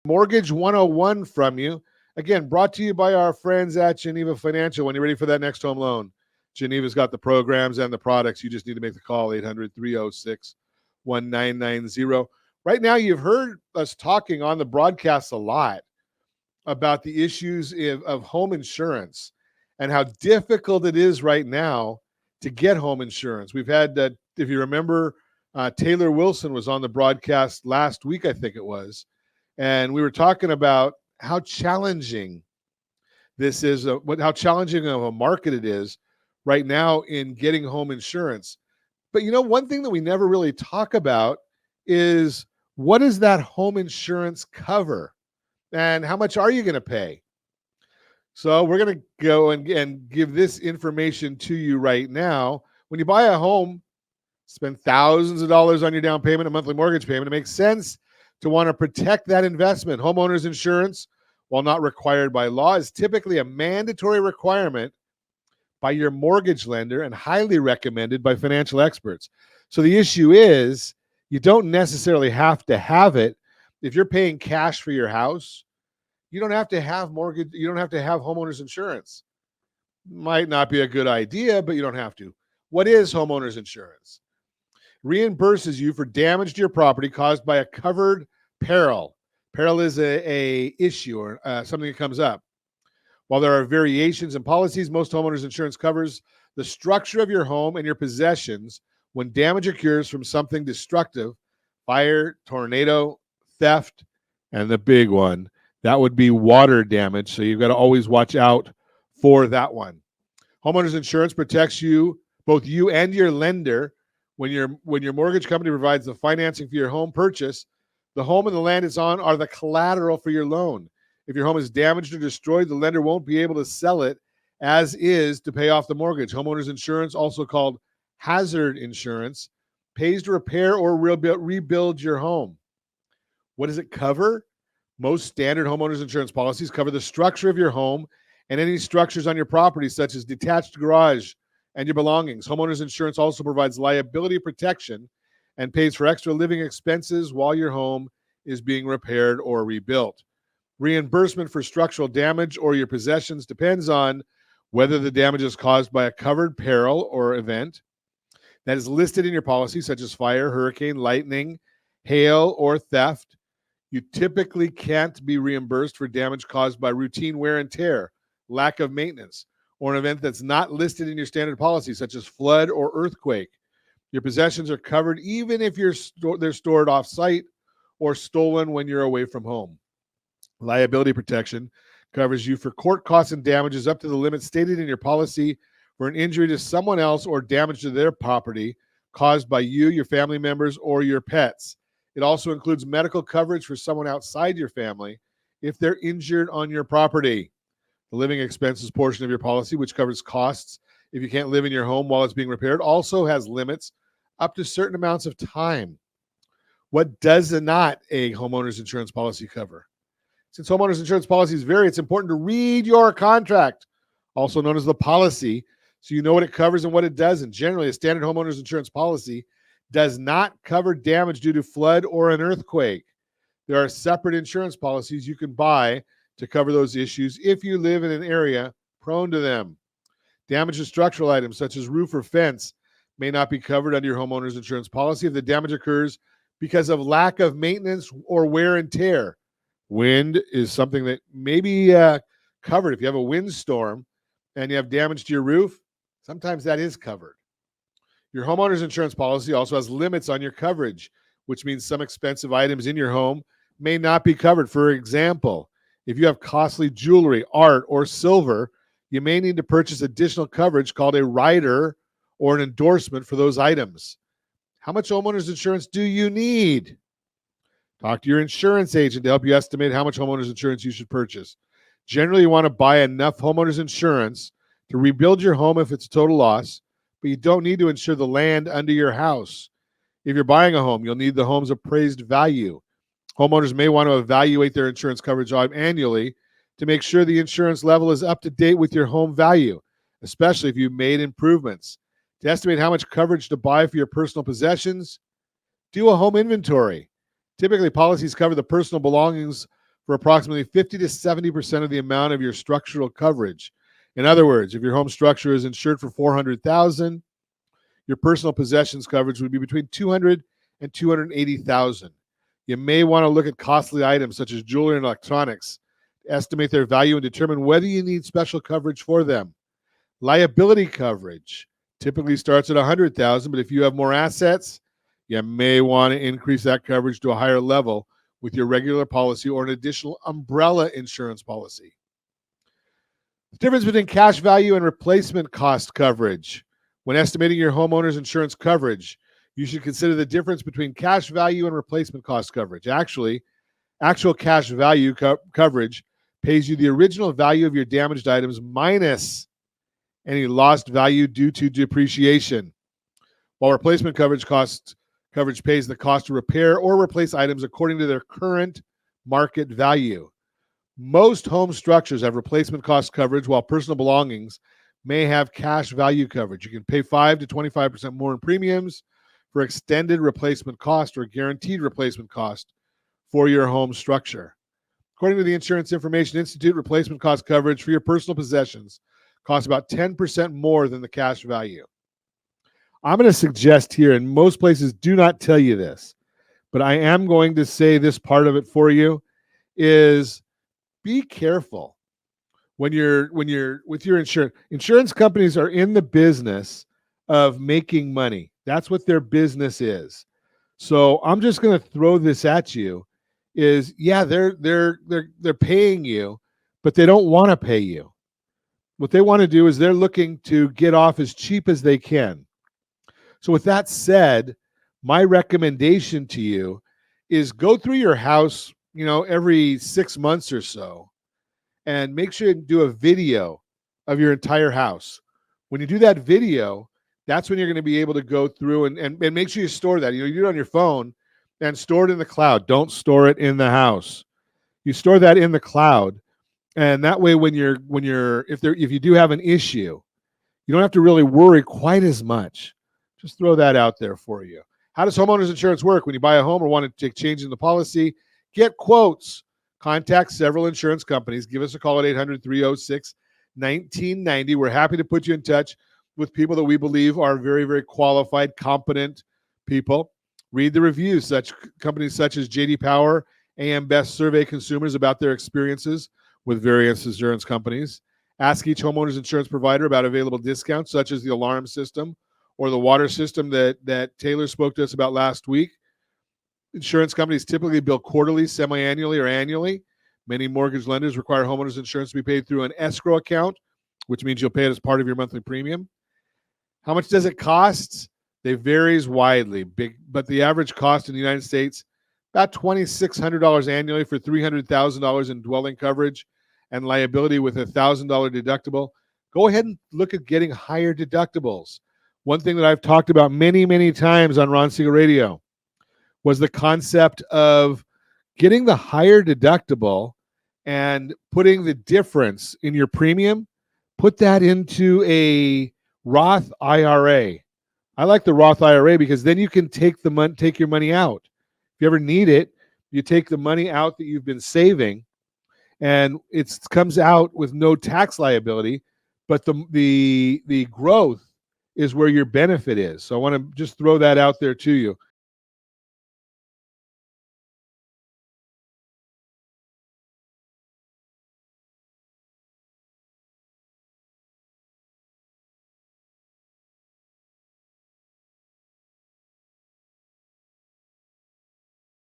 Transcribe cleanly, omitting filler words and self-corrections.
Mortgage 101 from you. Again, brought to you by our friends at Geneva Financial. When you're ready for that next home loan, Geneva's got the programs and the products. You just need to make the call, 800-306-1990. Right now, you've heard us talking on the broadcast a lot about the issues of home insurance and how difficult it is right now to get home insurance. We've had, if you remember, Taylor Wilson was on the broadcast last week, I think it was, and we were talking about how challenging this is, how challenging of a market it is right now in getting home insurance. But one thing that we never really talk about is, what does that home insurance cover? And how much are you going to pay? So we're going to go and give this information to you right now. When you buy a home, spend thousands of dollars on your down payment, a monthly mortgage payment, it makes sense to want to protect that investment. Homeowners insurance, while not required by law, is typically a mandatory requirement by your mortgage lender and highly recommended by financial experts. So the issue is, you don't necessarily have to have it. If you're paying cash for your house, you don't have to have mortgage. You don't have to have homeowners insurance. Might not be a good idea, but you don't have to. What is homeowners insurance? Reimburses you for damage to your property caused by a covered peril. Peril is a issue or something that comes up. While there are variations in policies, most homeowners insurance covers the structure of your home and your possessions when damage occurs from something destructive: fire, tornado, theft, and the big one, that would be water damage. So you've got to always watch out for that one. Homeowners insurance protects you, both you and your lender, when your mortgage company provides the financing for your home purchase. The home and the land it's on are the collateral for your loan. If your home is damaged or destroyed, the lender won't be able to sell it as is to pay off the mortgage. Homeowners insurance, also called hazard insurance, pays to repair or rebuild your home. What does it cover? Most standard homeowners insurance policies cover the structure of your home and any structures on your property, such as detached garage and your belongings. Homeowners insurance also provides liability protection and pays for extra living expenses while your home is being repaired or rebuilt. Reimbursement for structural damage or your possessions depends on whether the damage is caused by a covered peril or event that is listed in your policy, such as fire, hurricane, lightning, hail, or theft. You typically can't be reimbursed for damage caused by routine wear and tear, lack of maintenance, or an event that's not listed in your standard policy, such as flood or earthquake. Your possessions are covered even if they're stored off-site or stolen when you're away from home. Liability protection covers you for court costs and damages up to the limit stated in your policy for an injury to someone else or damage to their property caused by you, your family members, or your pets. It also includes medical coverage for someone outside your family if they're injured on your property. The living expenses portion of your policy, which covers costs if you can't live in your home while it's being repaired, also has limits up to certain amounts of time. What does not a homeowner's insurance policy cover? Since homeowners insurance policies vary, it's important to read your contract, also known as the policy, so you know what it covers and what it doesn't. Generally, a standard homeowners insurance policy does not cover damage due to flood or an earthquake. There are separate insurance policies you can buy to cover those issues if you live in an area prone to them. Damage to structural items such as roof or fence may not be covered under your homeowner's insurance policy if the damage occurs because of lack of maintenance or wear and tear. Wind is something that may be covered. If you have a windstorm and you have damage to your roof, sometimes that is covered. Your homeowner's insurance policy also has limits on your coverage, which means some expensive items in your home may not be covered. For example, if you have costly jewelry, art, or silver, you may need to purchase additional coverage called a rider or an endorsement for those items. How much homeowner's insurance do you need? Talk to your insurance agent to help you estimate how much homeowner's insurance you should purchase. Generally, you want to buy enough homeowner's insurance to rebuild your home if it's a total loss, but you don't need to insure the land under your house. If you're buying a home, you'll need the home's appraised value. Homeowners may want to evaluate their insurance coverage annually to make sure the insurance level is up to date with your home value, especially if you've made improvements. To estimate how much coverage to buy for your personal possessions, do a home inventory. Typically, policies cover the personal belongings for approximately 50 to 70% of the amount of your structural coverage. In other words, if your home structure is insured for $400,000, your personal possessions coverage would be between $200,000 and $280,000. You may want to look at costly items such as jewelry and electronics, estimate their value, and determine whether you need special coverage for them. Liability coverage typically starts at $100,000, but if you have more assets, you may want to increase that coverage to a higher level with your regular policy or an additional umbrella insurance policy. The difference between cash value and replacement cost coverage. When estimating your homeowner's insurance coverage, you should consider the difference between cash value and replacement cost coverage. Actually, actual cash value coverage pays you the original value of your damaged items minus any lost value due to depreciation, while replacement coverage pays the cost to repair or replace items according to their current market value. Most home structures have replacement cost coverage, while personal belongings may have cash value coverage. You can pay 5 to 25% more in premiums for extended replacement cost or guaranteed replacement cost for your home structure. According to the Insurance Information Institute, replacement cost coverage for your personal possessions costs about 10% more than the cash value. I'm going to suggest here, and most places do not tell you this, but I am going to say this part of it for you, is be careful when you're with your insurance. Insurance companies are in the business of making money. That's what their business is. So I'm just going to throw this at you. Is yeah, they're paying you, but they don't want to pay you. What they want to do is they're looking to get off as cheap as they can. So with that said, my recommendation to you is go through your house, every 6 months or so, and make sure you do a video of your entire house. When you do that video, that's when you're going to be able to go through and make sure you store that. You do it on your phone and store it in the cloud. Don't store it in the house. You store that in the cloud, and that way if you do have an issue, you don't have to really worry quite as much. Just throw that out there for you. How does homeowners insurance work? When you buy a home or want to take change in the policy, get quotes. Contact several insurance companies. Give us a call at 800-306-1990. We're happy to put you in touch with people that we believe are very, very qualified, competent people. Read the reviews. Such companies such as J.D. Power, AM Best survey consumers about their experiences with various insurance companies. Ask each homeowner's insurance provider about available discounts, such as the alarm system or the water system that Taylor spoke to us about last week. Insurance companies typically bill quarterly, semi-annually, or annually. Many mortgage lenders require homeowners insurance to be paid through an escrow account, which means you'll pay it as part of your monthly premium. How much does it cost? They varies widely, but the average cost in the United States, about $2,600 annually for $300,000 in dwelling coverage and liability with a $1,000 deductible. Go ahead and look at getting higher deductibles. One thing that I've talked about many, many times on Ron Siegel Radio was the concept of getting the higher deductible and putting the difference in your premium, put that into a Roth IRA. I like the Roth IRA because then you can take your money out. If you ever need it, you take the money out that you've been saving, and it comes out with no tax liability, but the growth is where your benefit is. So I want to just throw that out there to you.